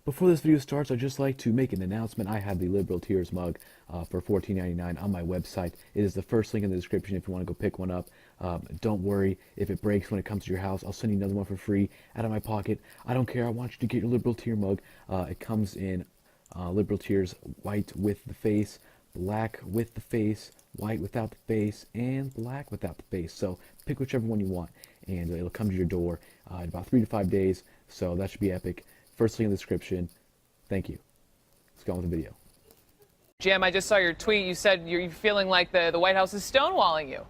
Before this video starts, I'd just like to make an announcement. I have the Liberal Tears mug for $14.99 on my website. It is the first link in the description if you want to go pick one up. Don't worry if it breaks when it comes to your house. I'll send you another one for free out of my pocket. I don't care. I want you to get your Liberal Tear mug. It comes in Liberal Tears white with the face, black with the face, white without the face, and black without the face. So pick whichever one you want, and it'll come to your door in about 3 to 5 days. So that should be epic. First link in the description. Thank you. Let's go on with the video. Jim, I just saw your tweet. You said you're feeling like the White House is stonewalling you.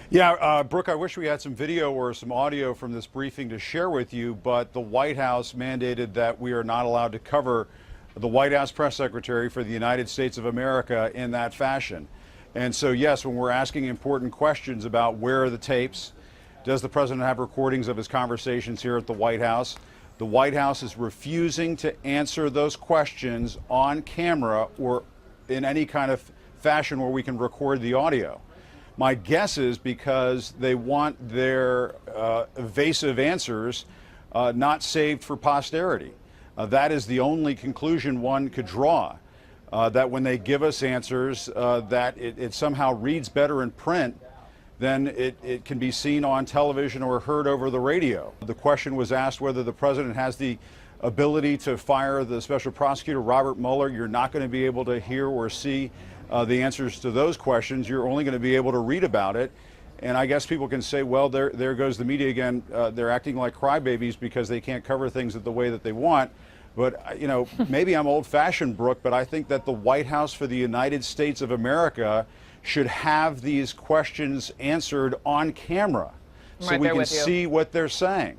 Yeah, Brooke, I wish we had some video or some audio from this briefing to share with you, but the White House mandated that we are not allowed to cover the White House press secretary for the United States of America in that fashion. And so, yes, when we're asking important questions about where are the tapes, does the president have recordings of his conversations here at the White House is refusing to answer those questions on camera or in any kind of fashion where we can record the audio. My guess is because they want their evasive answers not saved for posterity. That is the only conclusion one could draw, that when they give us answers, that it somehow reads better in print then it can be seen on television or heard over the radio. The question was asked whether the president has the ability to fire the special prosecutor, Robert Mueller. You're not going to be able to hear or see the answers to those questions. You're only going to be able to read about it. And I guess people can say, well, there goes the media again. They're acting like crybabies because they can't cover things the way that they want. But, you know, maybe I'm old-fashioned, Brooke, but I think that the White House for the United States of America should have these questions answered on camera so we can see what they're saying.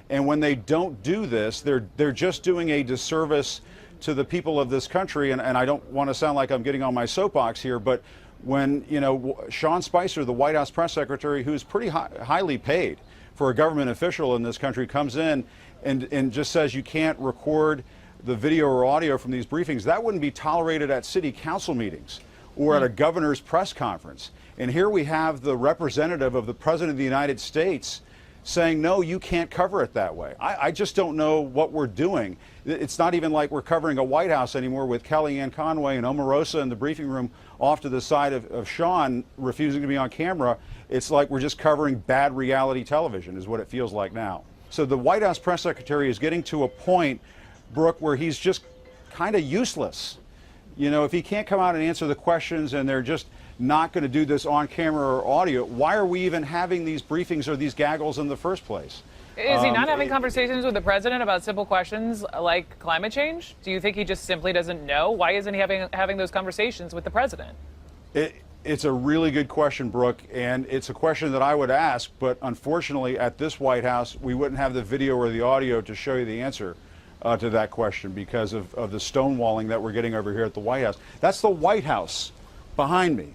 And when they don't do this, they're just doing a disservice to the people of this country. And I don't want to sound like I'm getting on my soapbox here, but when, you know, Sean Spicer, the White House press secretary, who's pretty highly paid for a government official in this country, comes in and just says you can't record the video or audio from these briefings, that wouldn't be tolerated at city council meetings or at a governor's press conference. And here we have the representative of the President of the United States saying, no, you can't cover it that way. I just don't know what we're doing. It's not even like we're covering a White House anymore with Kellyanne Conway and Omarosa in the briefing room off to the side of Sean refusing to be on camera. It's like we're just covering bad reality television is what it feels like now. So the White House press secretary is getting to a point, Brooke, where he's just kind of useless. You know, if he can't come out and answer the questions and they're just not going to do this on camera or audio, why are we even having these briefings or these gaggles in the first place? Is he not having conversations with the president about simple questions like climate change? Do you think he just simply doesn't know? Why isn't he having those conversations with the president? It's a really good question, Brooke, and it's a question that I would ask, but unfortunately at this White House, we wouldn't have the video or the audio to show you the answer to that question because of the stonewalling that we're getting over here at the White House. That's the White House behind me,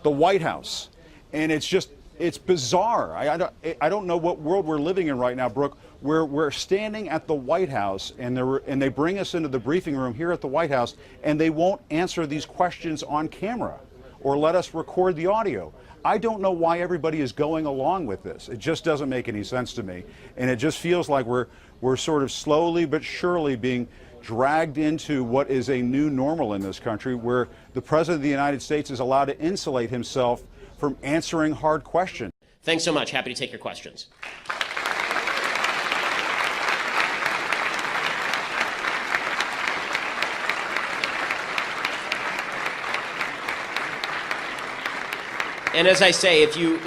the White House. And it's bizarre. I don't know what world we're living in right now, Brooke, where we're standing at the White House and they bring us into the briefing room here at the White House and they won't answer these questions on camera or let us record the audio. I don't know why everybody is going along with this. It just doesn't make any sense to me. And it just feels like we're sort of slowly but surely being dragged into what is a new normal in this country where the President of the United States is allowed to insulate himself from answering hard questions. Thanks so much. Happy to take your questions. And as I say, if you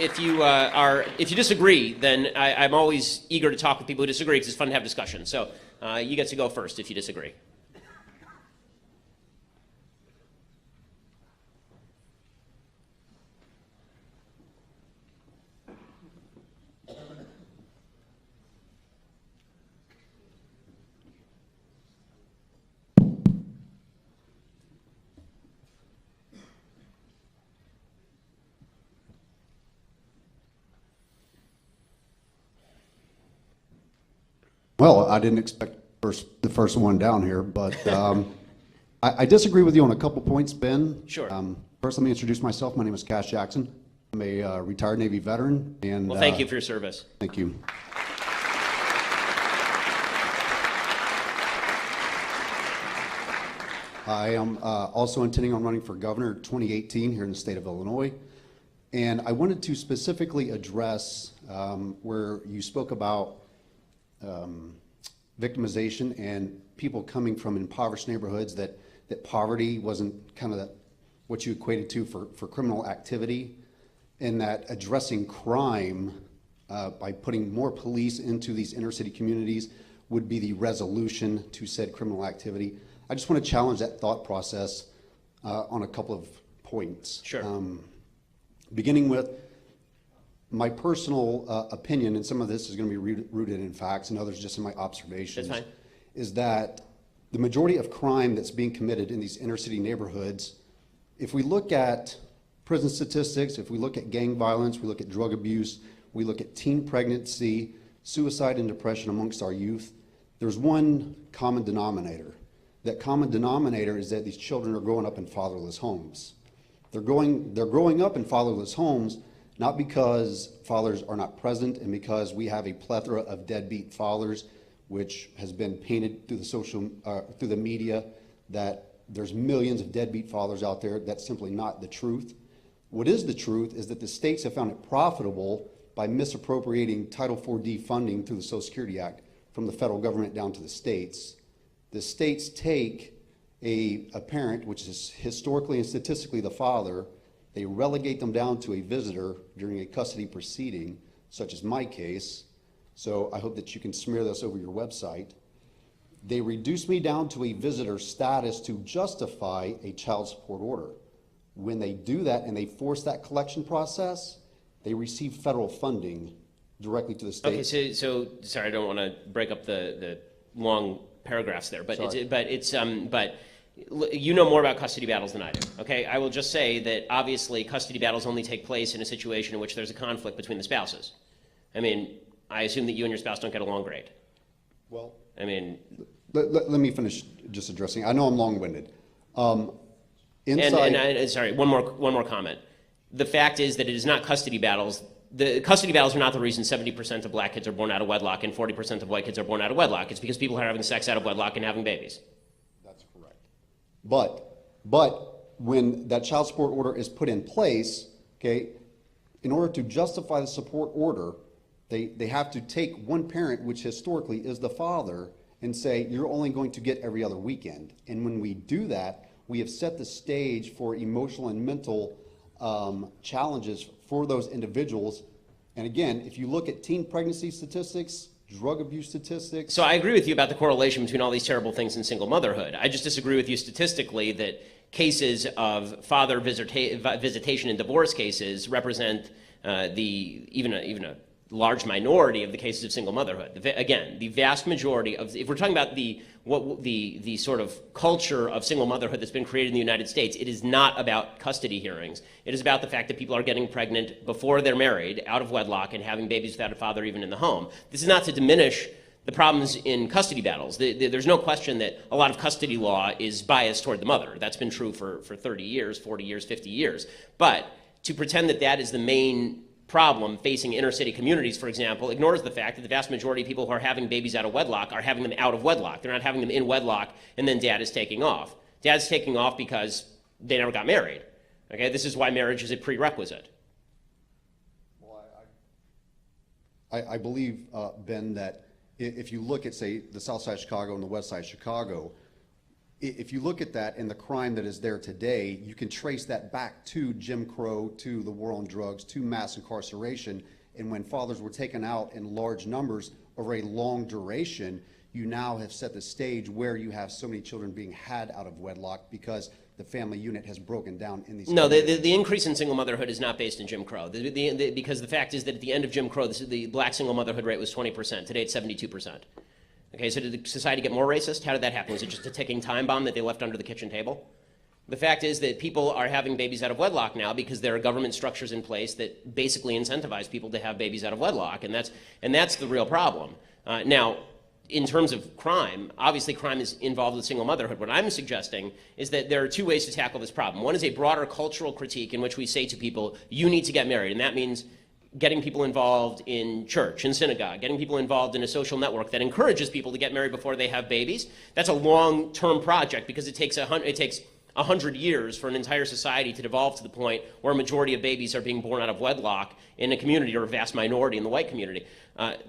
disagree, then I'm always eager to talk with people who disagree because it's fun to have discussion. So you get to go first if you disagree. Well, I didn't expect the first one down here, but I disagree with you on a couple points, Ben. Sure. First, let me introduce myself. My name is Cash Jackson. I'm a retired Navy veteran. And well, thank you for your service. Thank you. I am also intending on running for governor 2018 here in the state of Illinois. And I wanted to specifically address where you spoke about victimization and people coming from impoverished neighborhoods, that poverty wasn't kind of what you equated to for criminal activity, and that addressing crime by putting more police into these inner city communities would be the resolution to said criminal activity. I just want to challenge that thought process on a couple of points. Sure. Beginning with my personal opinion, and some of this is going to be rooted in facts and others just in my observations, That's fine. is that the majority of crime that's being committed in these inner city neighborhoods, if we look at prison statistics, if we look at gang violence, we look at drug abuse, we look at teen pregnancy, suicide and depression amongst our youth, there's one common denominator. That common denominator is that these children are growing up in fatherless homes. They're growing up in fatherless homes not because fathers are not present and because we have a plethora of deadbeat fathers, which has been painted through through the media that there's millions of deadbeat fathers out there. That's simply not the truth. What is the truth is that the states have found it profitable by misappropriating Title IV-D funding through the Social Security Act from the federal government down to the states. The states take a parent, which is historically and statistically the father, they relegate them down to a visitor during a custody proceeding, such as my case. So I hope that you can smear this over your website. They reduce me down to a visitor status to justify a child support order. When they do that and they force that collection process, they receive federal funding directly to the state. Okay, so sorry, I don't want to break up the long paragraphs there, but you know more about custody battles than I do. Okay, I will just say that obviously custody battles only take place in a situation in which there's a conflict between the spouses. I mean, I assume that you and your spouse don't get along great. Well, I mean, let me finish just addressing. I know I'm long-winded. Sorry, one more comment. The fact is that it is not custody battles. The custody battles are not the reason 70% of black kids are born out of wedlock and 40% of white kids are born out of wedlock. It's because people are having sex out of wedlock and having babies. That's correct. But when that child support order is put in place, okay, in order to justify the support order, they have to take one parent, which historically is the father, and say, you're only going to get every other weekend. And when we do that, we have set the stage for emotional and mental challenges for those individuals. And again, if you look at teen pregnancy statistics, drug abuse statistics. So I agree with you about the correlation between all these terrible things and single motherhood. I just disagree with you statistically that cases of father visitation and divorce cases represent even a large minority of the cases of single motherhood. Again, the vast majority of, if we're talking about the sort of culture of single motherhood that's been created in the United States, it is not about custody hearings. It is about the fact that people are getting pregnant before they're married, out of wedlock, and having babies without a father even in the home. This is not to diminish the problems in custody battles. There's no question that a lot of custody law is biased toward the mother. That's been true for 30 years, 40 years, 50 years. But to pretend that that is the main problem facing inner city communities, for example, ignores the fact that the vast majority of people who are having babies out of wedlock are having them out of wedlock. They're not having them in wedlock and then dad is taking off. Dad's taking off because they never got married. Okay, this is why marriage is a prerequisite. Well, I believe, Ben, that if you look at, say, the south side of Chicago and the west side of Chicago, if you look at that and the crime that is there today, you can trace that back to Jim Crow, to the war on drugs, to mass incarceration. And when fathers were taken out in large numbers over a long duration, you now have set the stage where you have so many children being had out of wedlock because the family unit has broken down in these. No, the increase in single motherhood is not based in Jim Crow. Because the fact is that at the end of Jim Crow, the black single motherhood rate was 20%. Today it's 72%. Okay, so did society get more racist? How did that happen? Was it just a ticking time bomb that they left under the kitchen table? The fact is that people are having babies out of wedlock now because there are government structures in place that basically incentivize people to have babies out of wedlock, and that's the real problem. Now, in terms of crime, obviously crime is involved with single motherhood. What I'm suggesting is that there are two ways to tackle this problem. One is a broader cultural critique in which we say to people, you need to get married, and that means getting people involved in church and synagogue, getting people involved in a social network that encourages people to get married before they have babies. That's a long-term project because it takes 100 years for an entire society to devolve to the point where a majority of babies are being born out of wedlock in a community or a vast minority in the white community.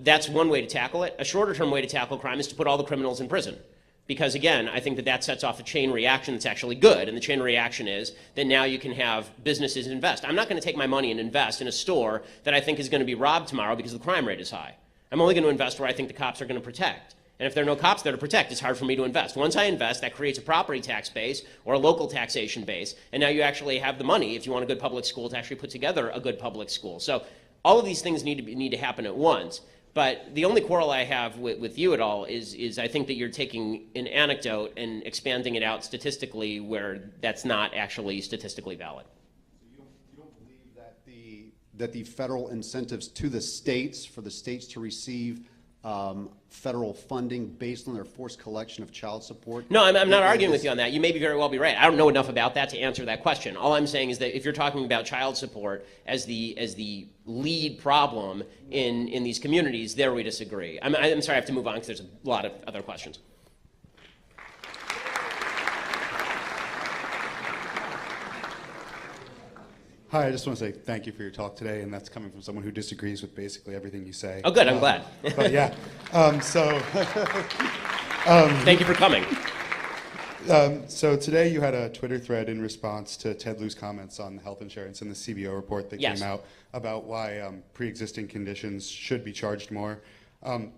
That's one way to tackle it. A shorter-term way to tackle crime is to put all the criminals in prison. Because again, I think that that sets off a chain reaction that's actually good. And the chain reaction is that now you can have businesses invest. I'm not going to take my money and invest in a store that I think is going to be robbed tomorrow because the crime rate is high. I'm only going to invest where I think the cops are going to protect. And if there are no cops there to protect, it's hard for me to invest. Once I invest, that creates a property tax base or a local taxation base. And now you actually have the money, if you want a good public school, to actually put together a good public school. So all of these things need to happen at once. But the only quarrel I have with you at all is I think that you're taking an anecdote and expanding it out statistically where that's not actually statistically valid. So you don't believe that the federal incentives to the states, for the states to receive federal funding based on their forced collection of child support? No, I'm not arguing with you on that. You may very well be right. I don't know enough about that to answer that question. All I'm saying is that if you're talking about child support as the lead problem in these communities, there we disagree. I'm sorry, I have to move on because there's a lot of other questions. Hi, I just want to say thank you for your talk today, and that's coming from someone who disagrees with basically everything you say. Oh, good. I'm glad. But yeah, Thank you for coming. So today you had a Twitter thread in response to Ted Lieu's comments on health insurance and the CBO report that Yes. came out about why pre-existing conditions should be charged more.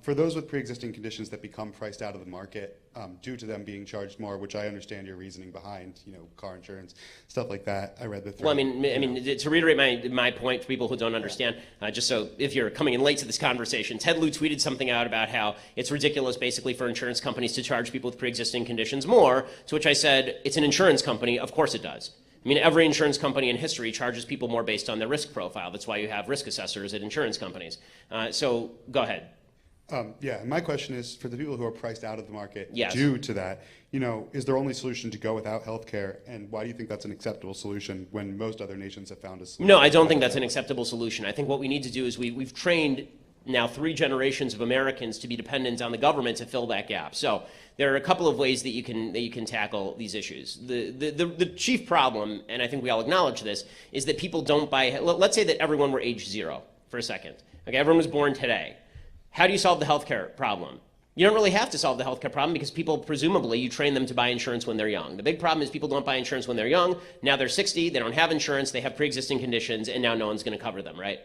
For those with pre-existing conditions that become priced out of the market due to them being charged more, which I understand your reasoning behind, car insurance, stuff like that. I read the thread. Well, I mean, to reiterate my point for people who don't understand, just so if you're coming in late to this conversation, Ted Lieu tweeted something out about how it's ridiculous basically for insurance companies to charge people with pre-existing conditions more, to which I said, it's an insurance company, of course it does. I mean, every insurance company in history charges people more based on their risk profile. That's why you have risk assessors at insurance companies. So go ahead. Yeah, my question is, for the people who are priced out of the market Yes. due to that, is their only solution to go without health care? And why do you think that's an acceptable solution when most other nations have found a solution? No, I don't think that's an acceptable solution. I think what we need to do is we've trained now 3 generations of Americans to be dependent on the government to fill that gap. So there are a couple of ways that you can tackle these issues. The chief problem, and I think we all acknowledge this, is that people don't buy. Let's say that everyone were age 0 for a second. Okay, everyone was born today. How do you solve the healthcare problem? You don't really have to solve the healthcare problem because people, presumably, you train them to buy insurance when they're young. The big problem is people don't buy insurance when they're young. Now they're 60, they don't have insurance, they have pre-existing conditions, and now no one's going to cover them, right?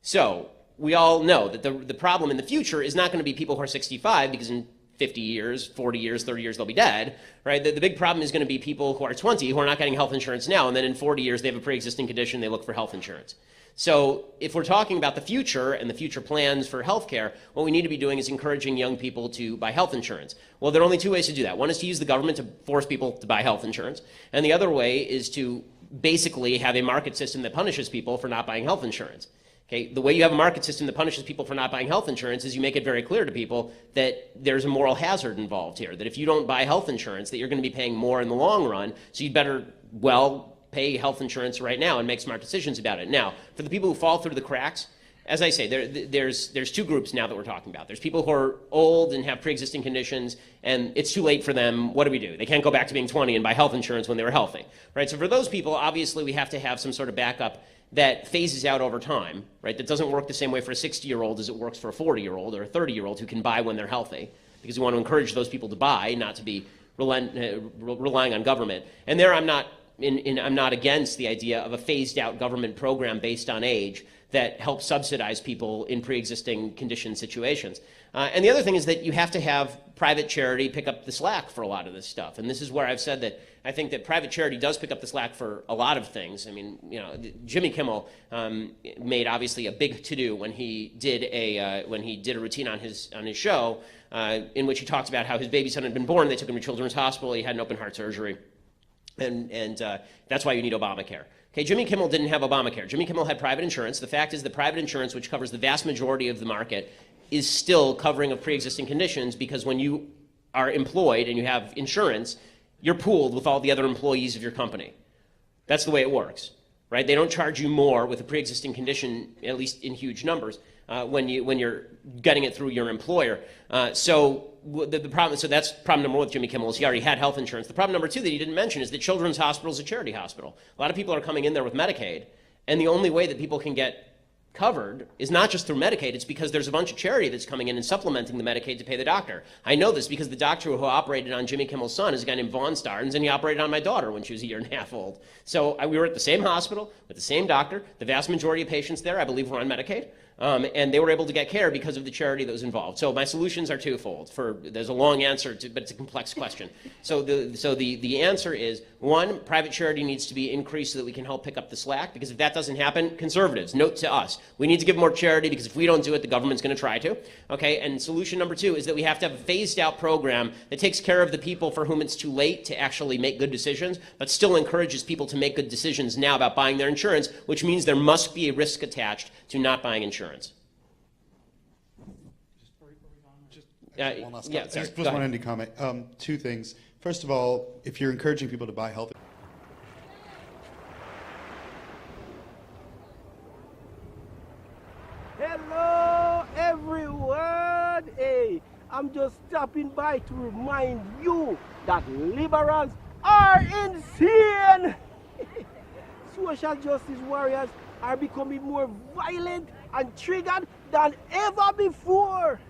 So we all know that the problem in the future is not going to be people who are 65 because in 50 years, 40 years, 30 years, they'll be dead, right? The big problem is going to be people who are 20 who are not getting health insurance now, and then in 40 years, they have a pre-existing condition, they look for health insurance. So if we're talking about the future and the future plans for healthcare, what we need to be doing is encouraging young people to buy health insurance. Well, there are only 2 ways to do that. One is to use the government to force people to buy health insurance, and the other way is to basically have a market system that punishes people for not buying health insurance. Okay, the way you have a market system that punishes people for not buying health insurance is you make it very clear to people that there's a moral hazard involved here, that if you don't buy health insurance, that you're going to be paying more in the long run, so you'd better, pay health insurance right now and make smart decisions about it. Now, for the people who fall through the cracks, as I say, there's 2 groups now that we're talking about. There's people who are old and have pre-existing conditions, and it's too late for them. What do? They can't go back to being 20 and buy health insurance when they were healthy, right? So for those people, obviously, we have to have some sort of backup that phases out over time, right? That doesn't work the same way for a 60-year-old as it works for a 40-year-old or a 30-year-old who can buy when they're healthy, because we want to encourage those people to buy, not to be relying on government. And there I'm not against the idea of a phased-out government program based on age that helps subsidize people in pre-existing condition situations. And the other thing is that you have to have private charity pick up the slack for a lot of this stuff. And this is where I've said that I think that private charity does pick up the slack for a lot of things. I mean, Jimmy Kimmel made obviously a big to-do when he did a routine on his show in which he talked about how his baby son had been born. They took him to Children's Hospital. He had an open heart surgery. And that's why you need Obamacare. Okay, Jimmy Kimmel didn't have Obamacare. Jimmy Kimmel had private insurance. The fact is that private insurance, which covers the vast majority of the market, is still covering of pre-existing conditions because when you are employed and you have insurance, you're pooled with all the other employees of your company. That's the way it works. right? They don't charge you more with a pre-existing condition, at least in huge numbers, when you're getting it through your employer. So that's problem number one with Jimmy Kimmel is he already had health insurance. The problem number two that he didn't mention is that Children's Hospital is a charity hospital. A lot of people are coming in there with Medicaid, and the only way that people can get covered is not just through Medicaid, it's because there's a bunch of charity that's coming in and supplementing the Medicaid to pay the doctor. I know this because the doctor who operated on Jimmy Kimmel's son is a guy named Vaughn Starnes, and he operated on my daughter when she was a year and a half old. So we were at the same hospital with the same doctor. The vast majority of patients there, I believe, were on Medicaid. And they were able to get care because of the charity that was involved. So my solutions are twofold. There's a long answer, but it's a complex question. So the answer is, one, private charity needs to be increased so that we can help pick up the slack, because if that doesn't happen, conservatives, note to us, we need to give more charity, because if we don't do it, the government's going to try to. Okay, and solution number two is that we have to have a phased out program that takes care of the people for whom it's too late to actually make good decisions, but still encourages people to make good decisions now about buying their insurance, which means there must be a risk attached to not buying insurance. One last yeah, sorry. just one ending comment. Two things. First of all, if you're encouraging people to buy health. Hello, everyone. Hey, I'm just stopping by to remind you that liberals are insane. Social justice warriors are becoming more violent and triggered than ever before.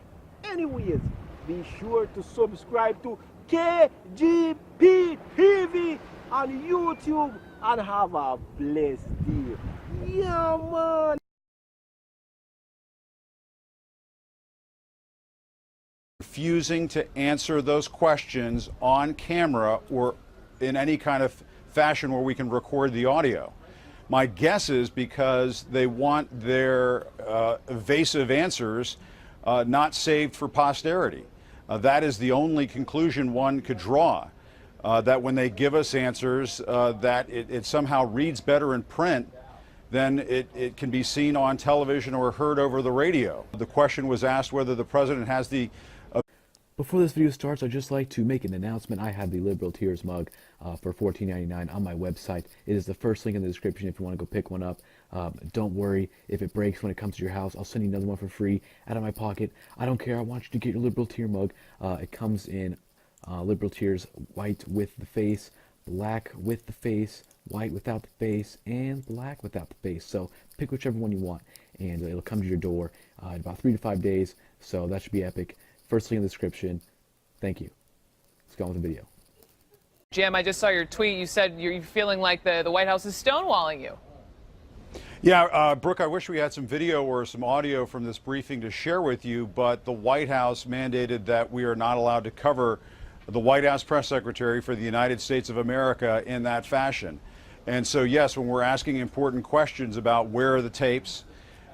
Anyways, be sure to subscribe to KGP TV on YouTube and have a blessed day. Yeah, man. Refusing to answer those questions on camera or in any kind of fashion where we can record the audio. My guess is because they want their evasive answers not saved for posterity. That is the only conclusion one could draw, that when they give us answers, that it somehow reads better in print than it can be seen on television or heard over the radio. The question was asked whether the president has the Before this video starts, I'd just like to make an announcement. I have the Liberal Tears mug for $14.99 on my website. It is the first link in the description if you want to go pick one up. Don't worry if it breaks when it comes to your house. I'll send you another one for free out of my pocket. I don't care. I want you to get your Liberal Tear mug. It comes in Liberal Tears white with the face, black with the face, white without the face, and black without the face. So pick whichever one you want, and it'll come to your door in about 3 to 5 days. So that should be epic. First link in the description. Thank you. Let's go on with the video. Jim, I just saw your tweet. You said you're feeling like the White House is stonewalling you. Yeah, Brooke, I wish we had some video or some audio from this briefing to share with you, but the White House mandated that we are not allowed to cover the White House press secretary for the United States of America in that fashion. And so, yes, when we're asking important questions about where are the tapes,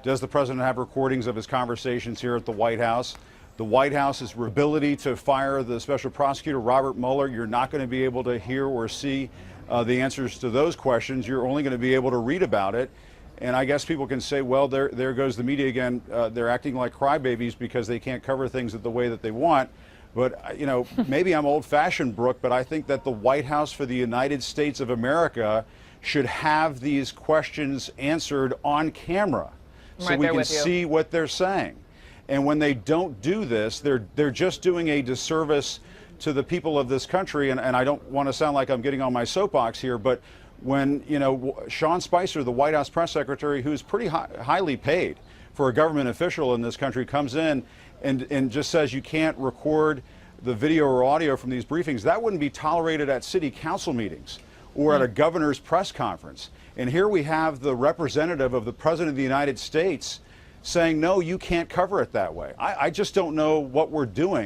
does the president have recordings of his conversations here at the White House? The White House's ability to fire the special prosecutor, Robert Mueller, you're not going to be able to hear or see the answers to those questions. You're only going to be able to read about it. And I guess people can say, well, there goes the media again. They're acting like crybabies because they can't cover things the way that they want. But, you know, maybe I'm old-fashioned, Brooke, but I think that the White House for the United States of America should have these questions answered on camera so we can see what they're saying. And when they don't do this, they're just doing a disservice to the people of this country. And I don't want to sound like I'm getting on my soapbox here, but when, you know, Sean Spicer, the White House press secretary, who's pretty highly paid for a government official in this country, comes in and just says you can't record the video or audio from these briefings, that wouldn't be tolerated at city council meetings or at a governor's press conference. And here we have the representative of the President of the United States saying, no, you can't cover it that way. I just don't know what we're doing.